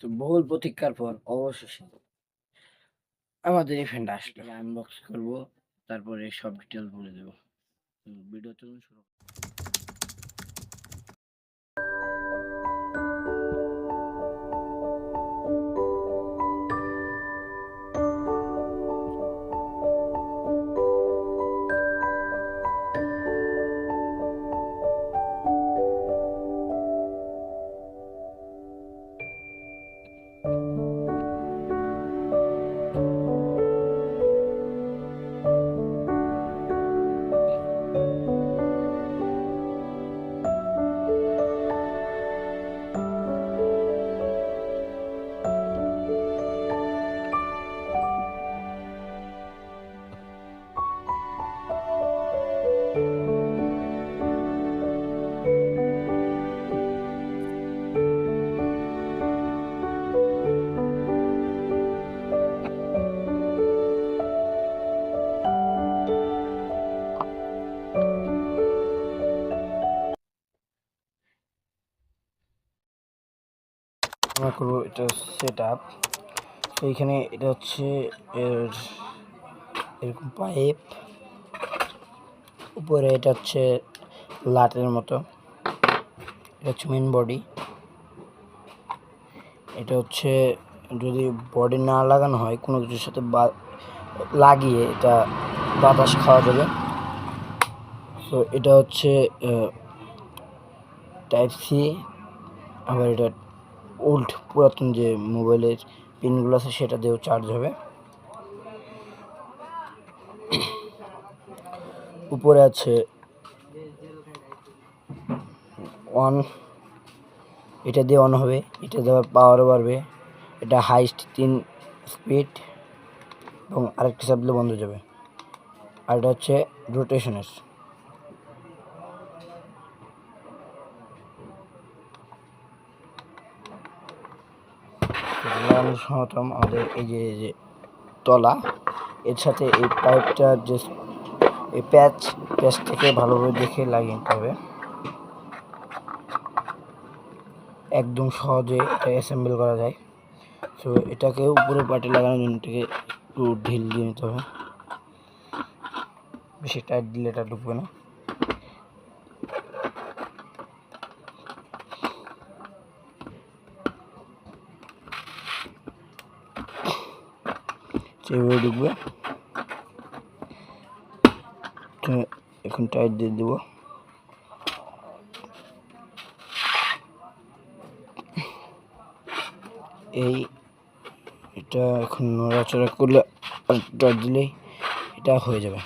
তো বহুল প্রতীক্ষার পর অবশেষে আমাদের এই ফ্যানটা আসলো। আনবক্স করব, তারপরে সব ডিটেইলস বলে দেব। তো ভিডিও চলুন শুরু। আমরা করবো এটা সেটআপ। তো এইখানে এটা হচ্ছে এর এরকম পাইপ, উপরে এটা হচ্ছে লাটের মতো, এটা হচ্ছে মেইন বডি। এটা হচ্ছে যদি বডি না লাগানো হয় কোনো কিছুর সাথে লাগিয়ে এটা বাতাস খাওয়া যাবে। তো এটা হচ্ছে টাইপ সি। আবার এটা ওল্ড পুরাতন যে মোবাইলের পিনগুলো আছে সেটা দিয়েও চার্জ হবে। উপরে আছে অন, এটা দিয়ে অন হবে, এটা দেওয়ার পাওয়ারও বাড়বে। এটা হাইস্ট 3 স্পিড এবং আরেকটা চাপ দিলে বন্ধ হয়ে যাবে। আর এটা হচ্ছে রোটেশনের। সর্বপ্রথম আমাদের এই যে তলা, এর সাথে এই পাইপটার যে এই প্যাচটাকে ভালোভাবে দেখে লাগিয়ে নিতে হবে। একদম সহজে এটা অ্যাসেম্বল করা যায়। তো এটাকে উপরে পার্টে লাগানোর জন্য এটাকে একটু ঢিল দিয়ে নিতে হবে, বেশি টাইট দিলে এটা ঢুকবে না। সেভাবে ঢুকবে। এখন টাইট দিয়ে দেবো। এটা এখন নড়াচড়া করলে টাইট দিলেই এটা হয়ে যাবে।